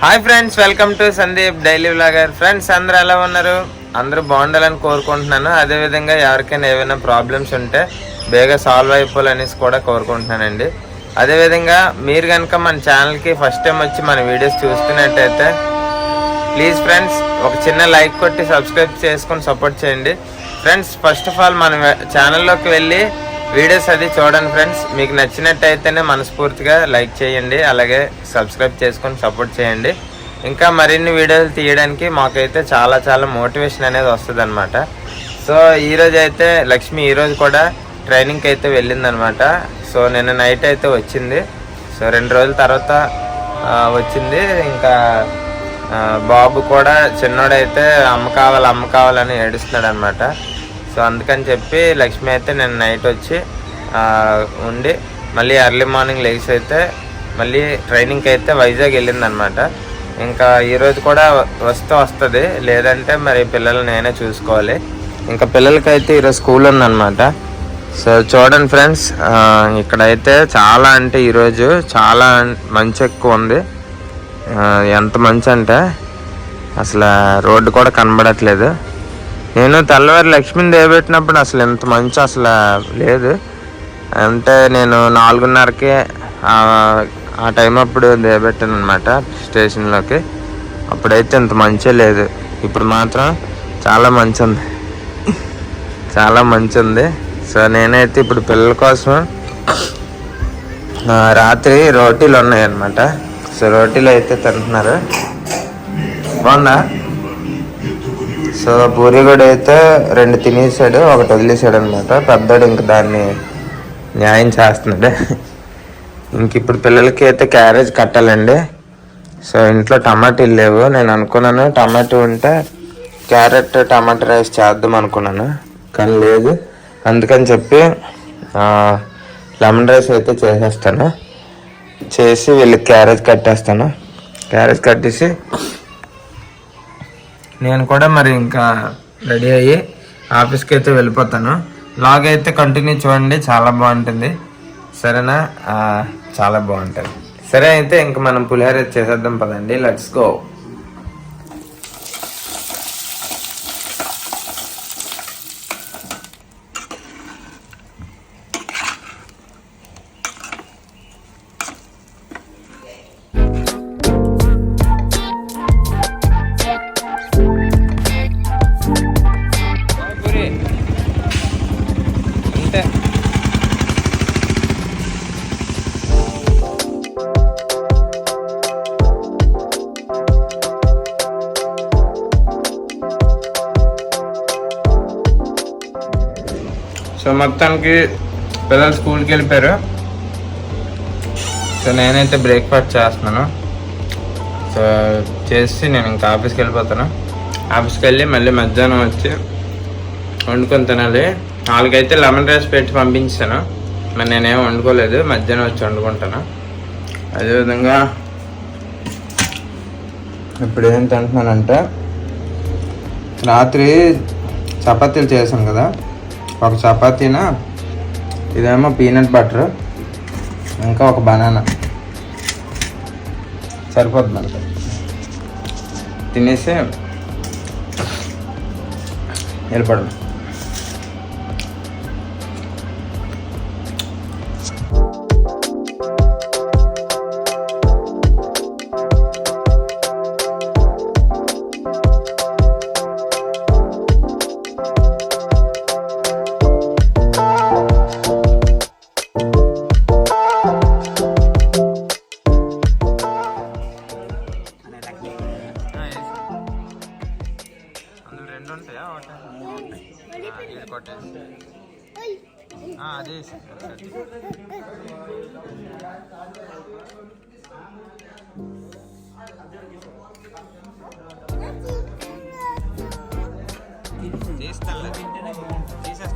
Hi friends, welcome to Sandeep daily vlogger. Friends అందరూ ఎలా ఉన్నారు? అందరూ బాగుండాలని కోరుకుంటున్నాను. అదేవిధంగా ఎవరికైనా ఏమైనా ప్రాబ్లమ్స్ ఉంటే బేగా సాల్వ్ అయిపోవాలనేసి కూడా కోరుకుంటున్నానండి. అదేవిధంగా మీరు కనుక మన ఛానల్కి ఫస్ట్ టైం వచ్చి మన వీడియోస్ చూస్తున్నట్టయితే ప్లీజ్ ఫ్రెండ్స్ ఒక చిన్న లైక్ కొట్టి సబ్స్క్రైబ్ చేసుకొని సపోర్ట్ చేయండి. ఫ్రెండ్స్ ఫస్ట్ ఆఫ్ ఆల్ మన ఛానల్లోకి వెళ్ళి వీడియోస్ అది చూడండి. ఫ్రెండ్స్ మీకు నచ్చినట్టయితేనే మనస్ఫూర్తిగా లైక్ చేయండి, అలాగే సబ్స్క్రైబ్ చేసుకొని సపోర్ట్ చేయండి. ఇంకా మరిన్ని వీడియోలు తీయడానికి మాకైతే చాలా మోటివేషన్ అనేది వస్తుంది అనమాట. సో ఈరోజు అయితే లక్ష్మి ఈరోజు కూడా ట్రైనింగ్కి అయితే వెళ్ళిందనమాట. సో నిన్న నైట్ అయితే వచ్చింది. సో 2 రోజుల తర్వాత వచ్చింది. ఇంకా బాబు కూడా చిన్నోడైతే అమ్మ కావాలని ఏడుస్తున్నాడు అనమాట. సో అందుకని చెప్పి లక్ష్మి అయితే నేను నైట్ వచ్చి ఉండి మళ్ళీ ఎర్లీ మార్నింగ్ లెగ్స్ అయితే మళ్ళీ ట్రైనింగ్కి అయితే వైజాగ్ వెళ్ళిందనమాట. ఇంకా ఈరోజు కూడా వస్తుంది, లేదంటే మరి పిల్లలు నేనే చూసుకోవాలి. ఇంకా పిల్లలకైతే ఈరోజు స్కూల్ ఉందన్నమాట. సో చూడండి ఫ్రెండ్స్, ఇక్కడైతే చాలా అంటే ఈరోజు చాలా మంచు ఎక్కువ ఉంది. ఎంత మంచు అంటే అసలు రోడ్డు కూడా కనబడట్లేదు. నేను తెల్లవారు లక్ష్మిని దేవబెట్టినప్పుడు అసలు ఎంత మంచు అసలు లేదు. అంటే నేను 4:30కి ఆ టైం అప్పుడు దేవబెట్టాను అనమాట స్టేషన్లోకి. అప్పుడైతే ఇంత మంచే లేదు. ఇప్పుడు మాత్రం చాలా మంచు ఉంది. సో నేనైతే ఇప్పుడు పిల్లల కోసం రాత్రి రోటీలు ఉన్నాయన్నమాట. సో రోటీలు అయితే తింటున్నారు. బాగుందా? సో పూరి కూడా అయితే 2 తినేసాడు, 1 వదిలేసాడు అనమాట. పెద్దోడు ఇంక దాన్ని న్యాయం చేస్తున్నాడు. ఇంక ఇప్పుడు పిల్లలకి అయితే క్యారేజ్ కట్టాలండి. సో ఇంట్లో టమాటీలు లేవు. నేను అనుకున్నాను టమాటో ఉంటే క్యారెట్ టమాటో రైస్ చేద్దాం అనుకున్నాను, కానీ లేదు. అందుకని చెప్పి లెమన్ రైస్ అయితే చేసేస్తాను. చేసి వీళ్ళకి క్యారేజ్ కట్టేస్తాను. క్యారేజ్ కట్టేసి నేను కూడా మరి ఇంకా రెడీ అయ్యి ఆఫీస్కి అయితే వెళ్ళిపోతాను. లాగ్ అయితే కంటిన్యూ చూడండి, చాలా బాగుంటుంది. సరేనా? చాలా బాగుంటుంది. సరే అయితే ఇంక మనం పులిహోర చేసేద్దాం పదండి. Let's go. సో మొత్తానికి పిల్లలు స్కూల్కి వెళ్ళిపోయారు. సో నేనైతే బ్రేక్ఫాస్ట్ చేస్తున్నాను. సో చేసి నేను ఇంకా ఆఫీస్కి వెళ్ళిపోతాను. ఆఫీస్కి వెళ్ళి మళ్ళీ మధ్యాహ్నం వచ్చి వండుకొని తినాలి. 4 అయితే లెమన్ రైస్ పెట్టి పంపించాను. మరి నేనేం వండుకోలేదు, మధ్యాహ్నం వచ్చి వండుకుంటాను. అదేవిధంగా ఇప్పుడు ఏం తింటున్నానంటే, రాత్రి చపాతీలు చేశాను కదా, ఒక చపాతీన ఇదేమో పీనట్ బటర్, ఇంకా ఒక బనానా సరిపోద్ది మనకి. తినేసి వెళ్ళిపోవడం. అదే తీసేస్తారులే. తీసే